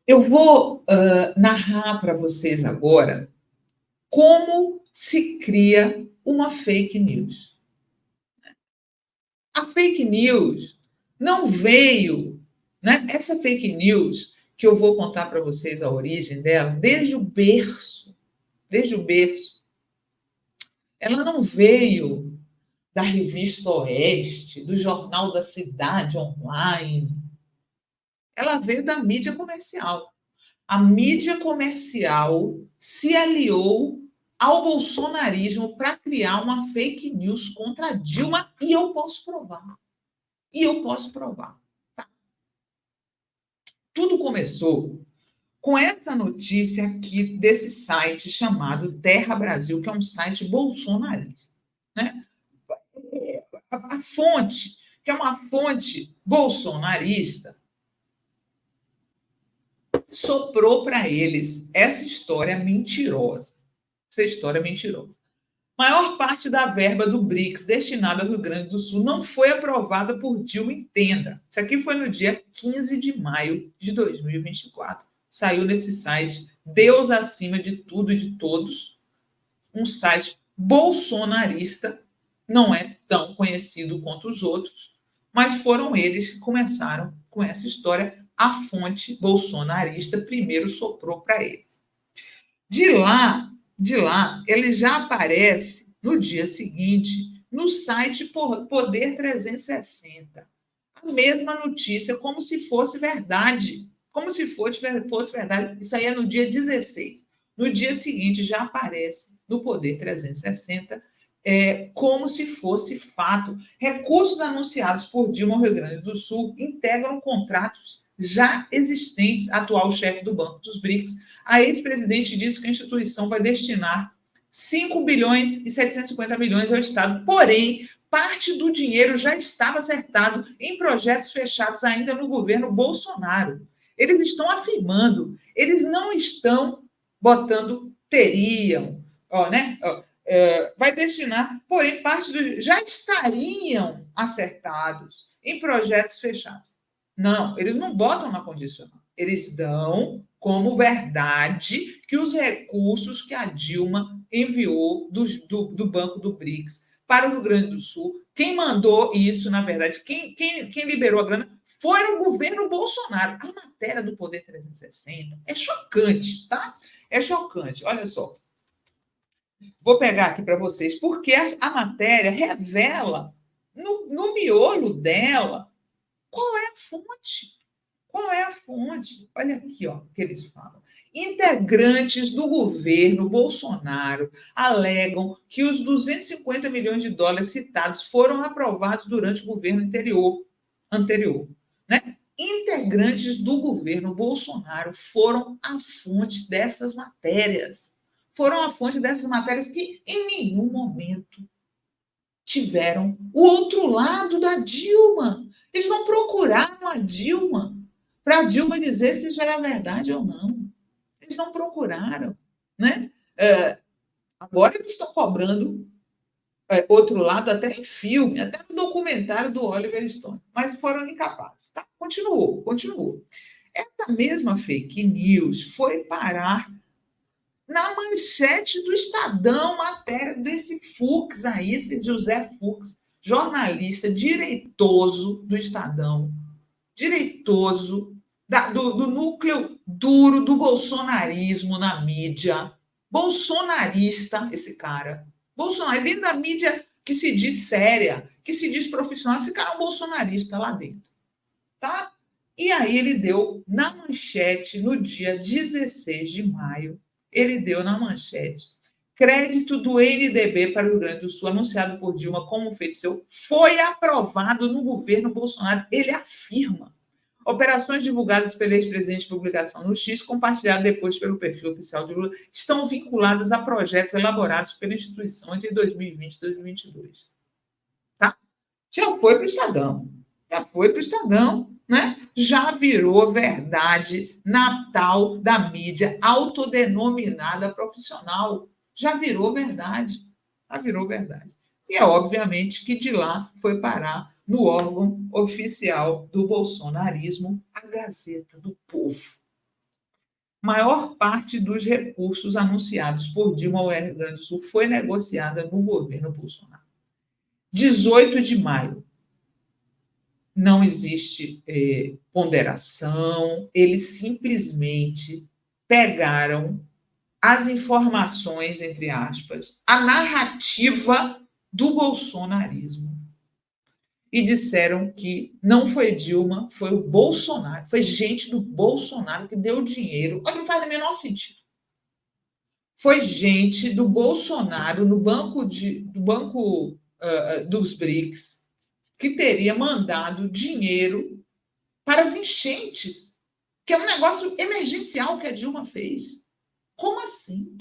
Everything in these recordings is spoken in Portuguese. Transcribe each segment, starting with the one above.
Eu vou narrar para vocês agora como se cria uma fake news. A fake news não veio, né? Essa fake news que eu vou contar para vocês a origem dela, desde o berço, ela não veio da revista Oeste, do Jornal da Cidade Online, ela veio da mídia comercial. A mídia comercial se aliou ao bolsonarismo para criar uma fake news contra a Dilma e eu posso provar. E eu posso provar. Tá? Tudo começou com essa notícia aqui desse site chamado Terra Brasil, que é um site bolsonarista. Né? A fonte, que é uma fonte bolsonarista, soprou para eles essa história mentirosa. Essa história mentirosa. Maior parte da verba do BRICS destinada ao Rio Grande do Sul não foi aprovada por Dilma, entenda. Isso aqui foi no dia 15 de maio de 2024. Saiu nesse site Deus Acima de Tudo e de Todos, um site bolsonarista, não é tão conhecido quanto os outros, mas foram eles que começaram com essa história. A fonte bolsonarista primeiro soprou para eles. De lá, ele já aparece no dia seguinte no site Poder 360. A mesma notícia, como se fosse verdade. Como se fosse verdade. Isso aí é no dia 16. No dia seguinte, já aparece no Poder 360 como se fosse fato. Recursos anunciados por Dilma ao Rio Grande do Sul integram contratos já existentes. Atual chefe do Banco dos BRICS, a ex-presidente disse que a instituição vai destinar 5 bilhões e 750 milhões ao Estado, porém, parte do dinheiro já estava acertado em projetos fechados ainda no governo Bolsonaro. Eles estão afirmando, eles não estão botando teriam, vai destinar, porém, parte do já estariam acertados em projetos fechados. Não, eles não botam na condicional. Eles dão como verdade que os recursos que a Dilma enviou do Banco do BRICS para o Rio Grande do Sul, quem mandou isso, na verdade, quem liberou a grana foi o governo Bolsonaro. A matéria do Poder 360 é chocante, tá? É chocante. Olha só. Vou pegar aqui para vocês, porque a matéria revela, no miolo dela, qual é a fonte. Qual é a fonte? Olha aqui, ó, que eles falam. Integrantes do governo Bolsonaro alegam que os 250 milhões de dólares citados foram aprovados durante o governo anterior. Né? Integrantes do governo Bolsonaro foram a fonte dessas matérias. Foram a fonte dessas matérias que em nenhum momento tiveram o outro lado da Dilma. Eles não procuraram a Dilma para a Dilma dizer se isso era verdade ou não. Eles não procuraram. Né? Agora eles estão cobrando outro lado até em filme, até no documentário do Oliver Stone, mas foram incapazes. Tá? Continuou. Essa mesma fake news foi parar na manchete do Estadão, matéria desse Fux aí, esse José Fux, jornalista direitoso do Estadão, direitoso do núcleo duro do bolsonarismo na mídia. Bolsonarista, esse cara. Bolsonaro, dentro da mídia que se diz séria, que se diz profissional, esse cara é um bolsonarista lá dentro. Tá? E aí ele deu na manchete, no dia 16 de maio, ele deu na manchete: crédito do NDB para o Rio Grande do Sul, anunciado por Dilma como feito seu, foi aprovado no governo Bolsonaro. Ele afirma. Operações divulgadas pelo ex-presidente de publicação no X, compartilhadas depois pelo perfil oficial de Lula, estão vinculadas a projetos elaborados pela instituição entre 2020 e 2022. Tá? Já foi para o Estadão. Né? Já virou verdade na tal da mídia autodenominada profissional. Já virou verdade. E é obviamente que de lá foi parar no órgão oficial do bolsonarismo, a Gazeta do Povo. Maior parte dos recursos anunciados por Dilma ao Rio Grande do Sul foi negociada no governo Bolsonaro. 18 de maio. Não existe ponderação, eles simplesmente pegaram as informações, entre aspas, a narrativa do bolsonarismo e disseram que não foi Dilma, foi o Bolsonaro, foi gente do Bolsonaro que deu dinheiro. Olha, não faz o menor sentido. Foi gente do Bolsonaro no banco dos BRICS que teria mandado dinheiro para as enchentes, que é um negócio emergencial que a Dilma fez. Como assim?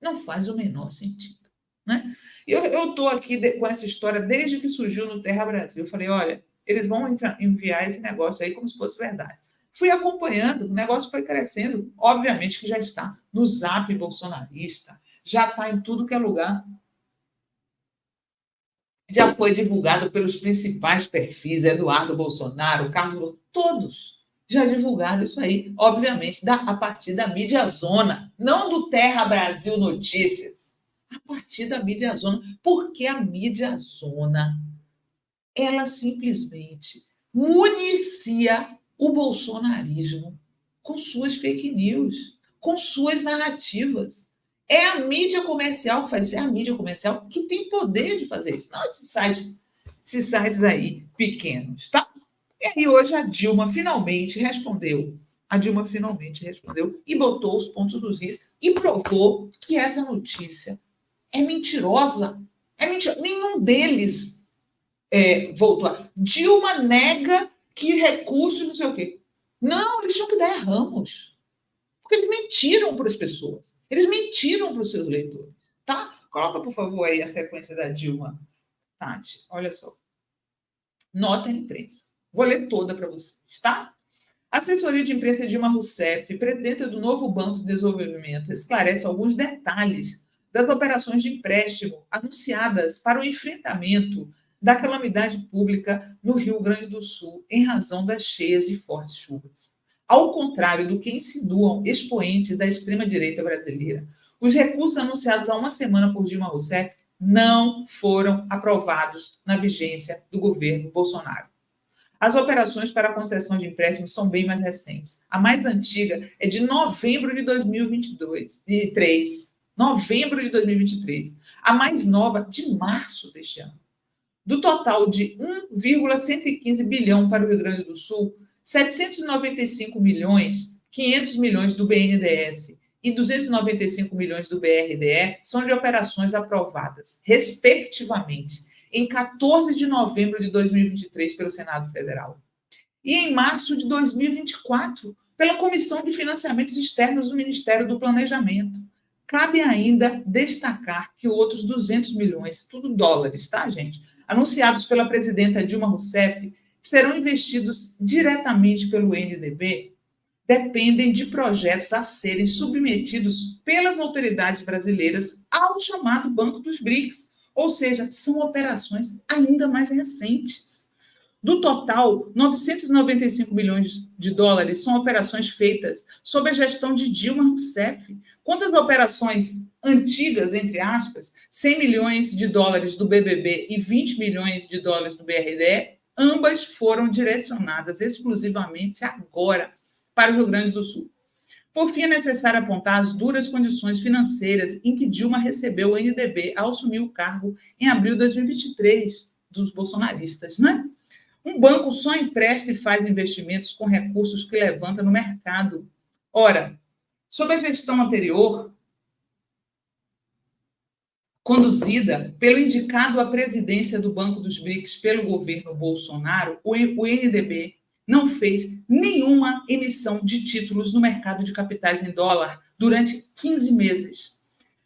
Não faz o menor sentido. Né? Eu estou aqui com essa história desde que surgiu no Terra Brasil. Eu falei, olha, eles vão enviar esse negócio aí como se fosse verdade. Fui acompanhando, o negócio foi crescendo. Obviamente que já está no Zap bolsonarista, já está em tudo que é lugar. Já foi divulgado pelos principais perfis, Eduardo Bolsonaro, Carlos, todos já divulgaram isso aí, obviamente, a partir da mídia zona, não do Terra Brasil Notícias, a partir da mídia zona, porque a mídia zona, ela simplesmente municia o bolsonarismo com suas fake news, com suas narrativas. É a mídia comercial que faz, é a mídia comercial que tem poder de fazer isso, não esses sites aí pequenos, tá? E aí hoje a Dilma finalmente respondeu. A Dilma finalmente respondeu e botou os pontos dos is e provou que essa notícia é mentirosa. É mentira. Nenhum deles voltou. Dilma nega que recursos, não sei o quê. Não, eles tinham que dar ramos. Porque eles mentiram para as pessoas. Eles mentiram para os seus leitores. Tá? Coloca, por favor, aí a sequência da Dilma. Tati, olha só. Nota de imprensa. Vou ler toda para vocês, tá? Assessoria de imprensa Dilma Rousseff, presidenta do novo Banco de Desenvolvimento, esclarece alguns detalhes das operações de empréstimo anunciadas para o enfrentamento da calamidade pública no Rio Grande do Sul, em razão das cheias e fortes chuvas. Ao contrário do que insinuam expoentes da extrema-direita brasileira, os recursos anunciados há uma semana por Dilma Rousseff não foram aprovados na vigência do governo Bolsonaro. As operações para a concessão de empréstimos são bem mais recentes. A mais antiga é de novembro de 2023. Novembro de 2023. A mais nova, de março deste ano. Do total de 1,115 bilhão para o Rio Grande do Sul, 795 milhões, 500 milhões do BNDES e 295 milhões do BRDE são de operações aprovadas, respectivamente, em 14 de novembro de 2023 pelo Senado Federal e em março de 2024 pela Comissão de Financiamentos Externos do Ministério do Planejamento. Cabe ainda destacar que outros 200 milhões, tudo dólares, tá, gente? Anunciados pela presidenta Dilma Rousseff, serão investidos diretamente pelo NDB, dependem de projetos a serem submetidos pelas autoridades brasileiras ao chamado Banco dos BRICS, ou seja, são operações ainda mais recentes. Do total, 995 milhões de dólares são operações feitas sob a gestão de Dilma Rousseff. Quantas operações antigas, entre aspas, 100 milhões de dólares do BBB e 20 milhões de dólares do BRDE, ambas foram direcionadas exclusivamente agora para o Rio Grande do Sul. Por fim, é necessário apontar as duras condições financeiras em que Dilma recebeu o NDB ao assumir o cargo em abril de 2023, dos bolsonaristas, né? Um banco só empresta e faz investimentos com recursos que levanta no mercado. Ora, sob a gestão anterior, conduzida pelo indicado à presidência do Banco dos BRICS pelo governo Bolsonaro, o NDB não fez nenhuma emissão de títulos no mercado de capitais em dólar durante 15 meses,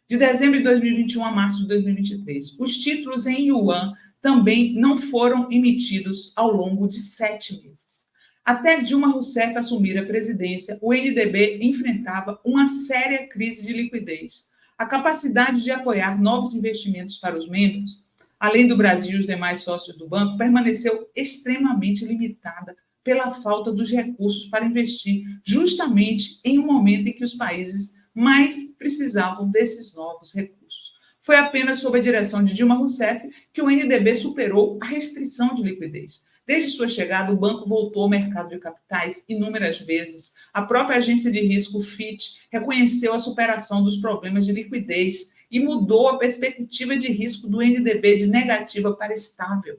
de dezembro de 2021 a março de 2023. Os títulos em yuan também não foram emitidos ao longo de 7 meses. Até Dilma Rousseff assumir a presidência, o NDB enfrentava uma séria crise de liquidez. A capacidade de apoiar novos investimentos para os membros, além do Brasil e os demais sócios do banco, permaneceu extremamente limitada pela falta dos recursos para investir, justamente em um momento em que os países mais precisavam desses novos recursos. Foi apenas sob a direção de Dilma Rousseff que o NDB superou a restrição de liquidez. Desde sua chegada, o banco voltou ao mercado de capitais inúmeras vezes. A própria agência de risco Fitch reconheceu a superação dos problemas de liquidez e mudou a perspectiva de risco do NDB de negativa para estável.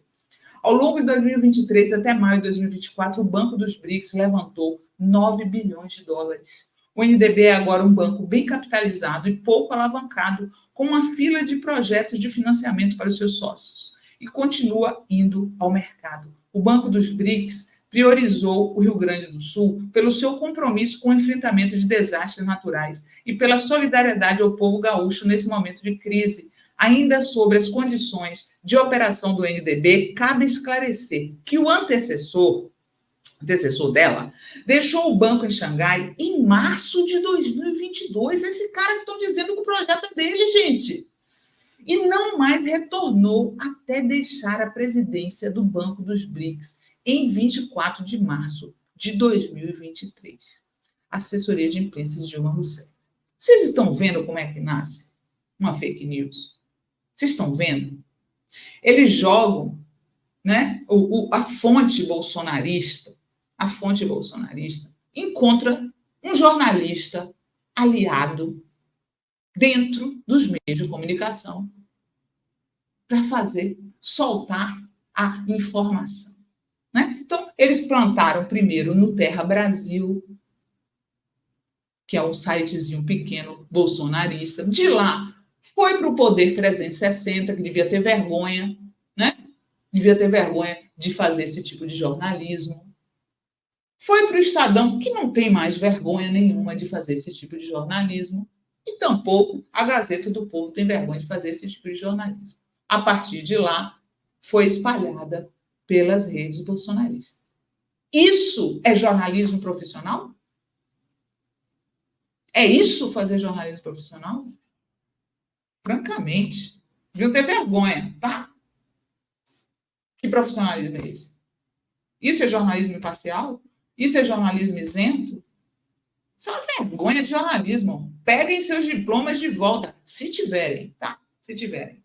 Ao longo de 2023 até maio de 2024, o Banco dos BRICS levantou 9 bilhões de dólares. O NDB é agora um banco bem capitalizado e pouco alavancado, com uma fila de projetos de financiamento para os seus sócios, e continua indo ao mercado. O Banco dos BRICS priorizou o Rio Grande do Sul pelo seu compromisso com o enfrentamento de desastres naturais e pela solidariedade ao povo gaúcho nesse momento de crise. Ainda sobre as condições de operação do NDB, cabe esclarecer que o antecessor dela deixou o banco em Xangai em março de 2022. Esse cara que estão dizendo que o projeto é dele, gente. E não mais retornou até deixar a presidência do Banco dos BRICS em 24 de março de 2023. Assessoria de imprensa de Dilma Rousseff. Vocês estão vendo como é que nasce uma fake news? Vocês estão vendo? Eles jogam, né, a fonte bolsonarista encontra um jornalista aliado dentro dos meios de comunicação para soltar a informação. Né? Então, eles plantaram primeiro no Terra Brasil, que é um sitezinho pequeno bolsonarista. De lá, foi para o Poder 360, que devia ter vergonha, né? Devia ter vergonha de fazer esse tipo de jornalismo. Foi para o Estadão, que não tem mais vergonha nenhuma de fazer esse tipo de jornalismo. E tampouco a Gazeta do Povo tem vergonha de fazer esse tipo de jornalismo. A partir de lá, foi espalhada pelas redes bolsonaristas. Isso é jornalismo profissional? É isso fazer jornalismo profissional? Francamente, deviam ter vergonha, tá? Que profissionalismo é esse? Isso é jornalismo imparcial? Isso é jornalismo isento? Isso é uma vergonha de jornalismo. Peguem seus diplomas de volta, se tiverem, tá? Se tiverem.